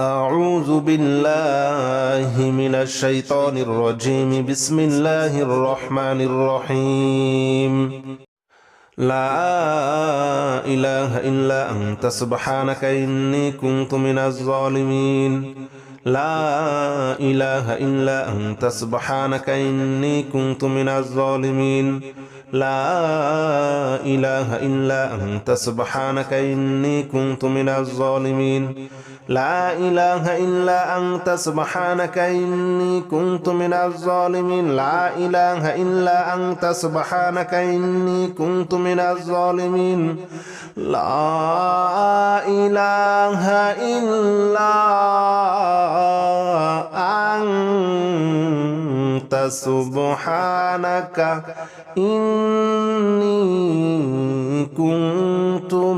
أعوذ بالله من الشيطان الرجيم. بسم الله الرحمن الرحيم. لا إله إلا أنت سبحانك إني كنت من الظالمين. لا إله إلا أنت سبحانك إني كنت من الظالمين. لا إله إلا أنت سبحانك إني كنت من الظالمين. لا إله إلا أنت سبحانك إني كنت من الظالمين. لا إله إلا أنت سبحانك إني كنت من الظالمين. لا إله إلا أنت سبحانك إني كنت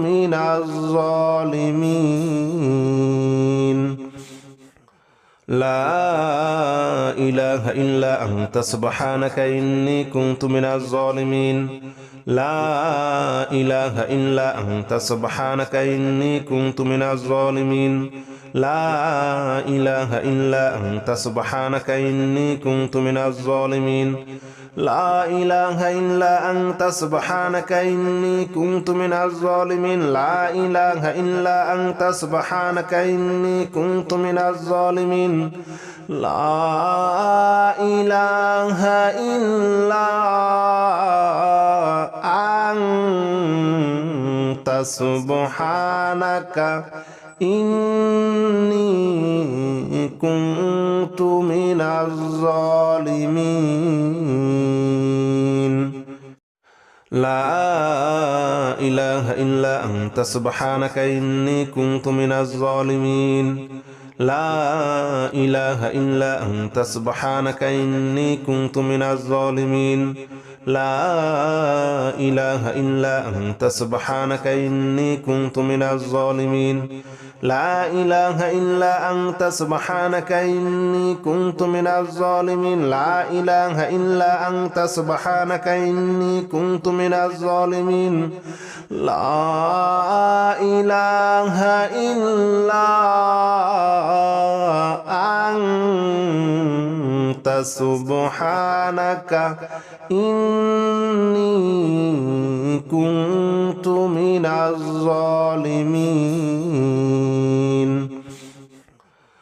من الظالمين. لا إله إلا أنت سبحانك إني كنت من الظالمين. لا إله إلا أنت سبحانك إني كنت من الظالمين. لا إله إلا أنت سبحانك إني كنت من الظالمين. لا إله إلا أنت سبحانك إني كنت من الظالمين. لا إله إلا أنت سبحانك إني كنت من الظالمين. لا إله إلا أنت سبحانك إني كنت من الظالمين. لا إله إلا أنت سبحانك إني كنت من الظالمين. لا إله إلا أنت سبحانك إني كنت من الظالمين. لا إله إلا أنت سبحانك إني كنت من الظالمين. لا إله إلا أنت سبحانك إني كنت من الظالمين. لا إله إلا أنت سبحانك إني كنت من الظالمين. لا إله إلا أنت سبحانك إني كنت من الظالمين.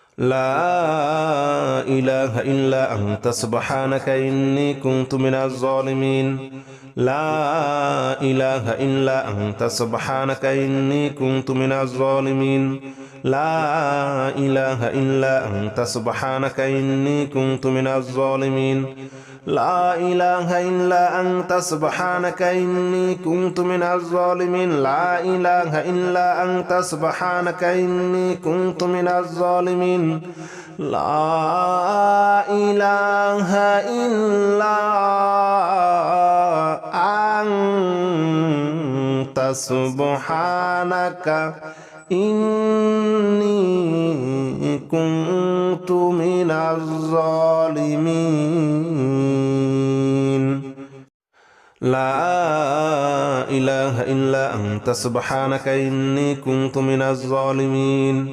لا إله إلا أنت سبحانك إني كنت من الظالمين. لا إله إلا أنت سبحانك إني كنت من الظالمين. لا إله إلا أنت سبحانك إني كنت من الظالمين. لا إله إلا أنت سبحانك إني كنت من الظالمين. لا إله إلا أنت سبحانك إني كنت من الظالمين. لا إله إلا أنت سبحانك إني كنت من الظالمين. لا إله إلا أنت سبحانك إني كنت من الظالمين.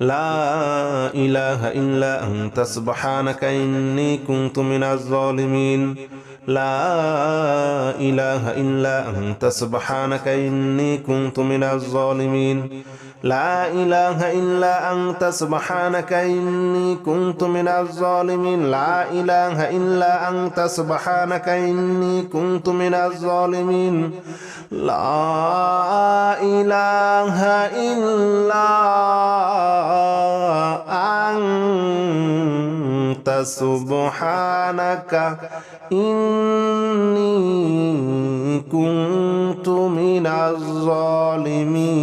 لا إله إلا أنت سبحانك إني كنت من الظالمين. لا إله إلا أنت سبحانك إني كنت من الظالمين. لا إله إلا أنت سبحانك إني كنت من الظالمين. لا إله إلا أنت سبحانك إني كنت من الظالمين. لا إله إلا أنت سبحانك إني كنت من الظالمين.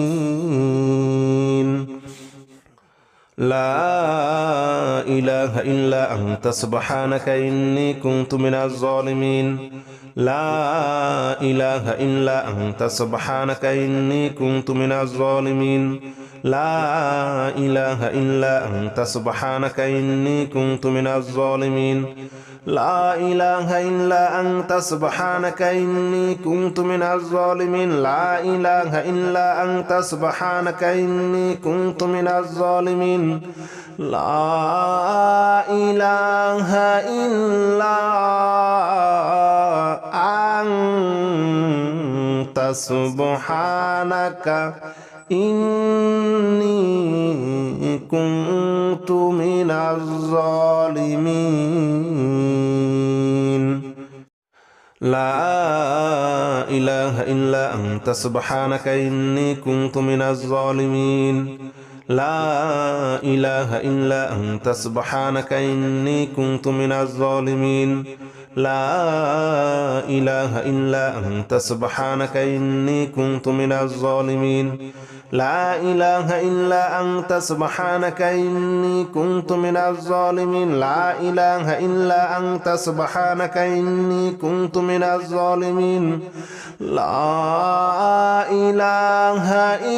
لا إله إلا أنت سبحانك إني كنت من الظالمين. لا إله إلا أنت سبحانك إني كنت من الظالمين. لا إله إلا أنت سبحانك إني كنت من الظالمين لا إله إلا أنت سبحانك إني كنت من الظالمين لا إله إلا أنت سبحانك إني كنت من الظالمين لا إله إلا أنت سبحانك إني كنت من الظالمين لا إله إلا أنت سبحانك إني كنت من الظالمين لا إله إلا أنت سبحانك إني كنت من الظالمين لا إله إلا أنت سبحانك إني كنت من الظالمين لا إله إلا أنت سبحانك إني كنت من الظالمين لا إله إلا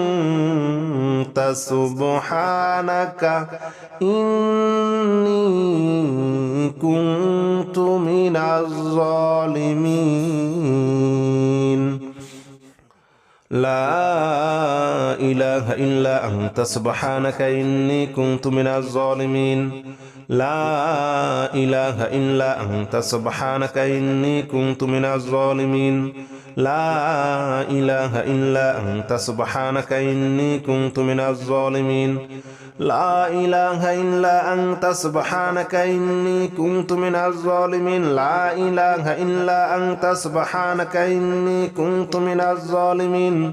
أنت سبحانك إني كنت من الظالمين لا إله إلا أنت سبحانك إني كنت من الظالمين لا إله إلا أنت سبحانك إني كنت من الظالمين لا إله إلا أنت سبحانك إني كنت من الظالمين لا إله إلا أنت سبحانك إني كنت من الظالمين لا إله إلا أنت سبحانك إني كنت من الظالمين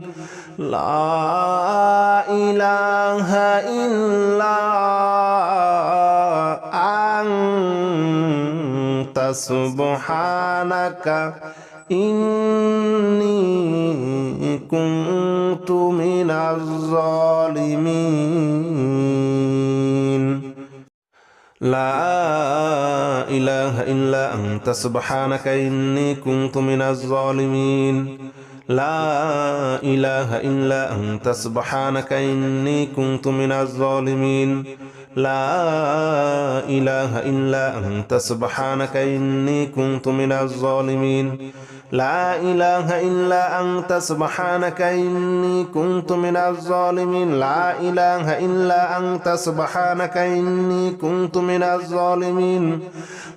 لا إله إلا أنت سبحانك إني كنت من الظالمين لا إله إلا أنت سبحانك إني كنت من الظالمين لا إله إلا أنت سبحانك إني كنت من الظالمين لا إله إلا أنت سبحانك إني كنت من الظالمين لا إله إلا أنت سبحانك إني كنت من الظالمين لا إله إلا أنت سبحانك إني كنت من الظالمين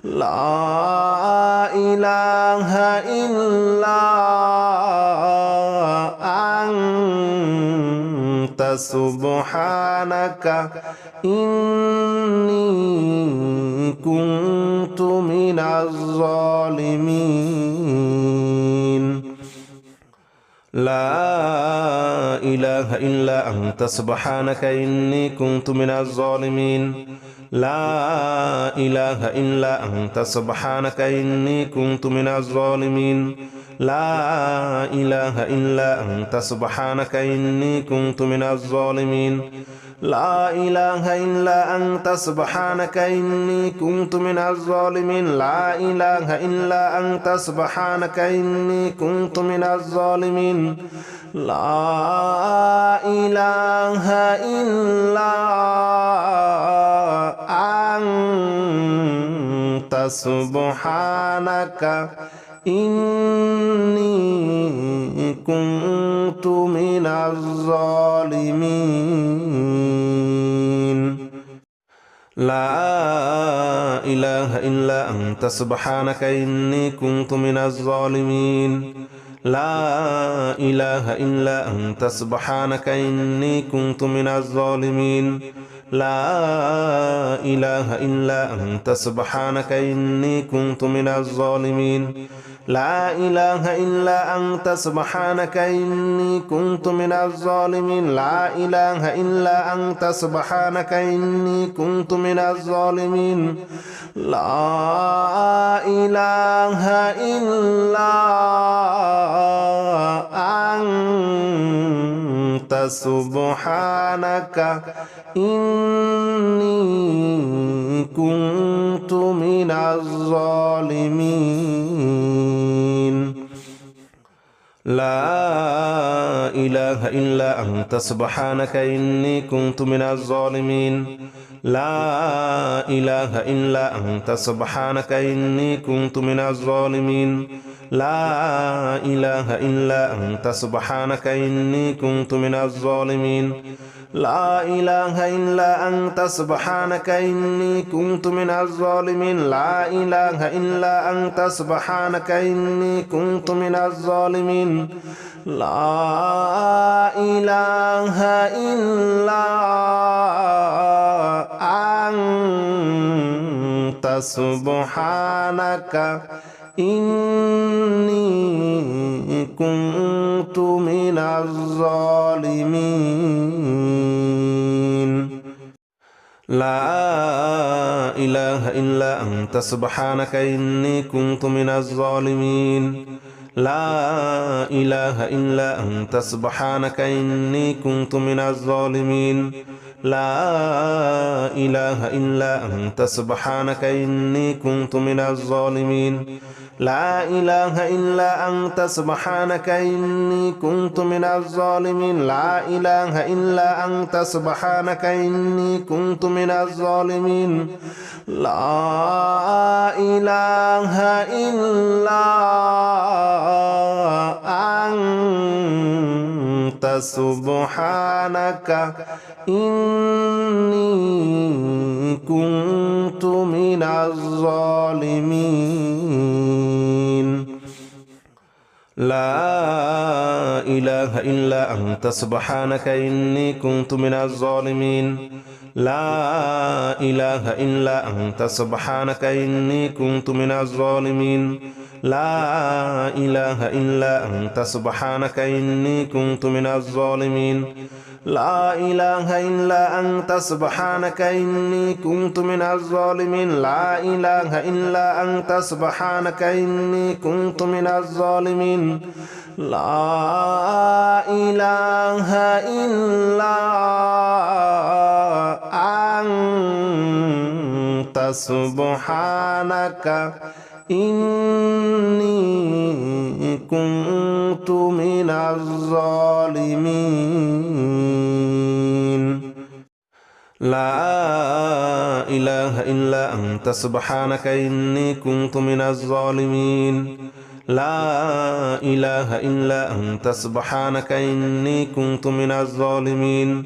لا إله إلا أنت سبحانك إني كنت من الظالمين لا إله إلا أنت سبحانك إني كنت من الظالمين لا إله إلا أنت سبحانك إني كنت من الظالمين لا إله إلا أنت سبحانك إني كنت من الظالمين لا إله إلا أنت سبحانك إني كنت من الظالمين لا إله إلا أنت سبحانك إني كنت من الظالمين لا إله إلا أنت سبحانك إني كنت من الظالمين لا إله إلا أنت سبحانك إني كنت من الظالمين لا إله إلا أنت سبحانك إني كنت من الظالمين لا إله إلا أنت سبحانك إني كنت من الظالمين لا إله إلا أنت سبحانك إني كنت من الظالمين لا إله إلا أنت سبحانك إني كنت من الظالمين لا إله إلا أنت سبحانك إني كنت من الظالمين لا إله إلا أنت سبحانك إني كنت من الظالمين لا إله إلا أنت سبحانك إني كنت من الظالمين لا إله إلا أنت سبحانك إني كنت من الظالمين لا إله إلا أنت سبحانك إني كنت من الظالمين لا إله إلا أنت سبحانك إني كنت من الظالمين لا إله إلا أنت سبحانك إني كنت من الظالمين لا إله إلا أنت سبحانك إني كنت من الظالمين لا إله إلا أنت سبحانك إني كنت من الظالمين لا إله إلا أنت سبحانك إني كنت من الظالمين لا إله إلا أنت سبحانك إني كنت من الظالمين لا إله إلا أنت سبحانك إني كنت من الظالمين لا إله إلا أنت سبحانك إني كنت من الظالمين لا إله إلا أنت سبحانك إني كنت من الظالمين لا إله إلا أنت سبحانك إني كنت من الظالمين لا إله إلا أنت سبحانك إني كنت من الظالمين لا إله إلا أنت سبحانك إني كنت من الظالمين لا إله إلا أنت سبحانك إني كنت من الظالمين لا إله إلا أنت سبحانك إني كنت من الظالمين لا إله إلا أنت سبحانك إني كنت من الظالمين لا إله إلا أنت سبحانك إني كنت من الظالمين لا إله إلا أنت سبحانك إني كنت من الظالمين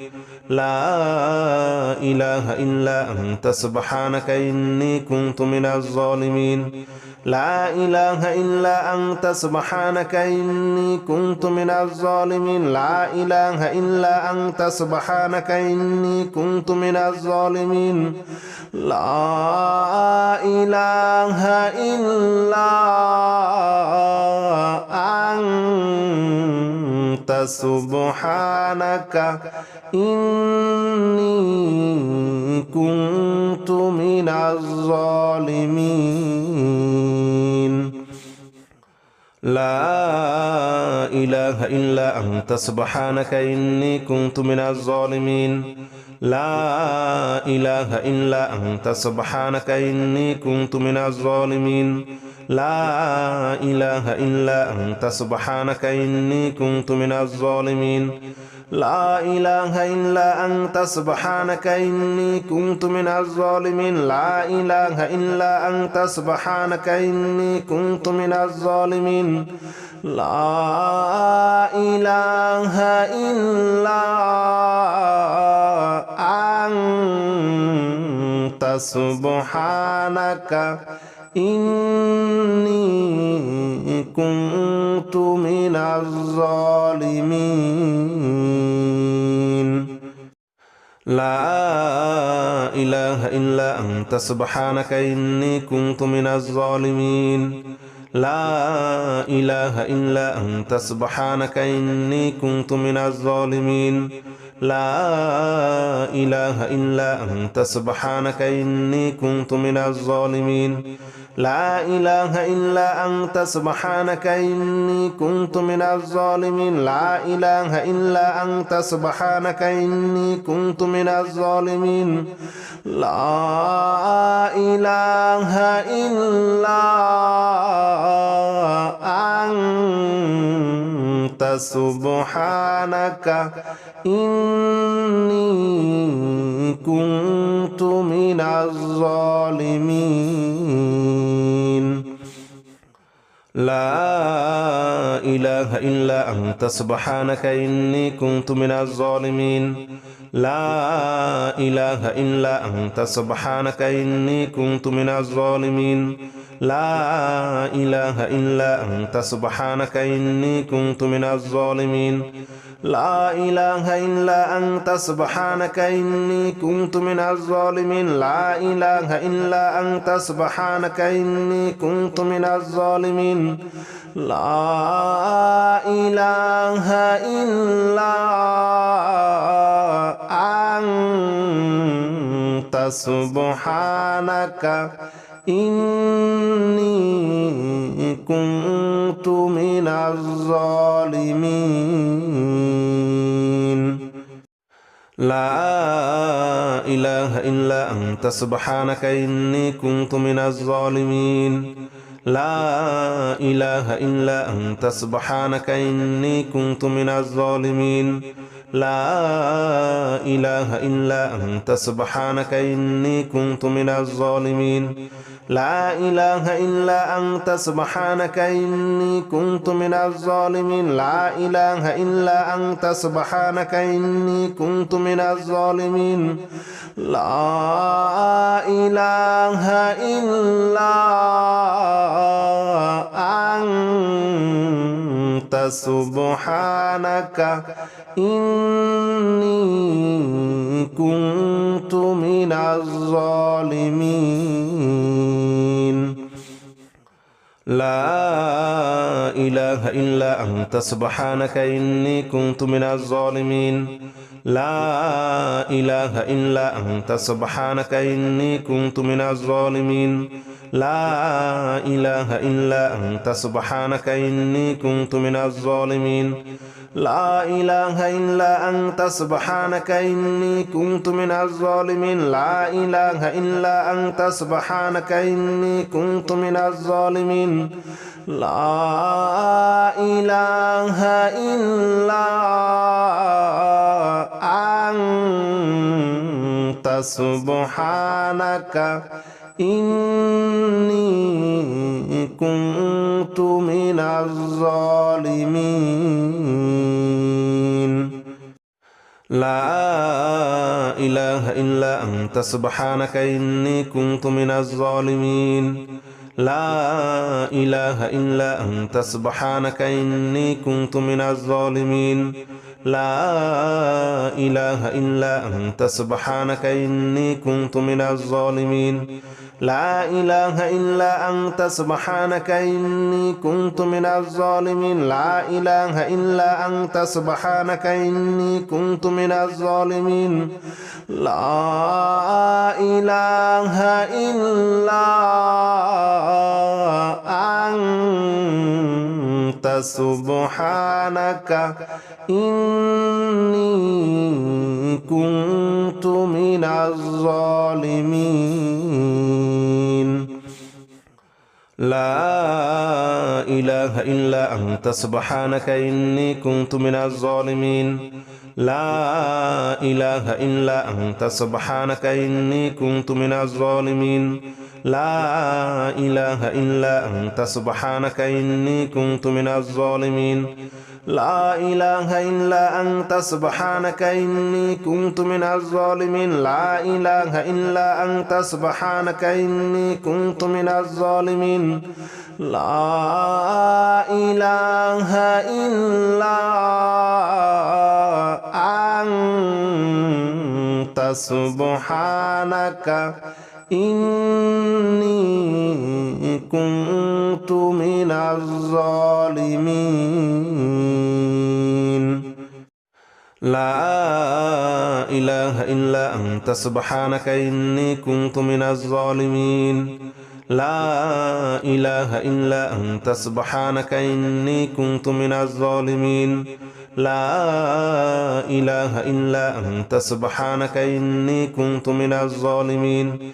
لا إله إلا أنت سبحانك إني كنت من الظالمين لا إله إلا أنت سبحانك إني كنت من الظالمين لا إله إلا أنت سبحانك إني كنت من الظالمين لا إله إلا أنت سبحانك إني كنت من الظالمين لا إله إلا أنت سبحانك إني كنت من الظالمين لا إله إلا أنت سبحانك إني كنت من الظالمين لا إله إلا أنت سبحانك إني كنت من الظالمين لا إله إلا أنت سبحانك إني كنت من الظالمين لا إله إلا أنت سبحانك إني كنت من الظالمين لا إله إلا أنت سبحانك إني كنت من الظالمين لا إله إلا أنت سبحانك إني كنت من الظالمين لا إله إلا أنت سبحانك إني كنت من الظالمين لا إله إلا أنت سبحانك إني كنت من الظالمين لا إله إلا أنت سبحانك إني كنت من الظالمين لا إله إلا أنت سبحانك إني كنت من الظالمين لا إله إلا أنت سبحانك إني كنت من الظالمين لا إله إلا أنت سبحانك إني كنت من الظالمين لا إله إلا أنت سبحانك إني كنت من الظالمين لا إله إلا أنت سبحانك إني كنت من الظالمين لا إله إلا أنت سبحانك إني كنت من الظالمين لا إله إلا أنت سبحانك إني كنت من الظالمين لا إله إلا أنت سبحانك إني كنت من الظالمين لا إله إلا أنت سبحانك إني كنت من الظالمين لا إله إلا أنت سبحانك إني كنت من الظالمين لا إله إلا أنت سبحانك إني كنت من الظالمين لا إله إلا أنت سبحانك إني كنت من الظالمين لا إله إلا أنت سبحانك إني كنت من الظالمين لا إله إلا أنت سبحانك إني كنت من الظالمين لا إله إلا أنت سبحانك إني كنت من الظالمين لا إله إلا أنت سبحانك إني كنت من الظالمين لا إله إلا أنت سبحانك إني كنت من الظالمين لا إله إلا أنت سبحانك إني كنت من الظالمين لا إله إلا أنت سبحانك إني كنت من الظالمين لا إله إلا أنت سبحانك إني كنت من الظالمين لا إله إلا أنت سبحانك إني كنت من الظالمين لا إله إلا أنت سبحانك إني كنت من الظالمين لا إله إلا أنت سبحانك إني كنت من الظالمين لا إله إلا أنت سبحانك إني كنت من الظالمين لا إله إلا أنت سبحانك إني كنت من الظالمين لا إله إلا أنت سبحانك إني كنت من الظالمين لا إله إلا أنت سبحانك إني كنت من الظالمين لا إله إلا أنت سبحانك إني كنت من الظالمين لا إله إلا أنت سبحانك إني كنت من الظالمين لا إله إلا أنت سبحانك إني كنت من الظالمين لا إله إلا أنت سبحانك إني كنت من الظالمين لا إله إلا أنت سبحانك إني كنت من الظالمين لا إله إلا أنت سبحانك إني كنت من الظالمين لا إله إلا أنت سبحانك إني كنت من الظالمين لا إله إلا أنت سبحانك إني كنت من الظالمين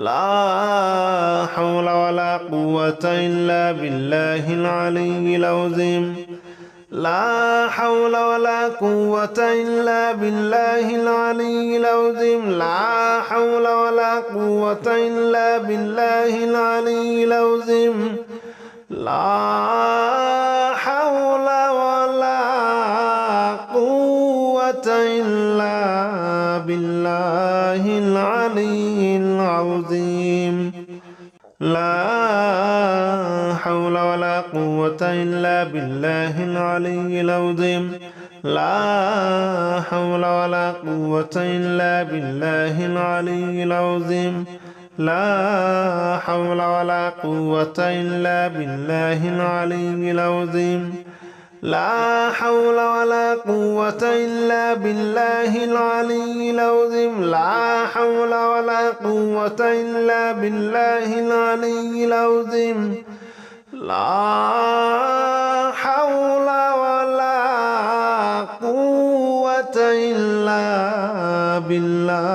لا حول ولا قوة إلا بالله العلي العظيم لا حول ولا قوة إلا بالله العلي العظيم لا حول ولا قوة إلا بالله العلي العظيم لا حول ولا قوة إلا بالله العلي العظيم لا حول ولا قوة إلا بالله العلي العظيم لا حول ولا قوة إلا بالله العلي العظيم لا حول ولا قوة إلا بالله العلي العظيم لا حول ولا قوة إلا بالله العلي العظيم لا حول ولا قوة إلا بالله العلي العظيم لا حول ولا قوة إلا بالله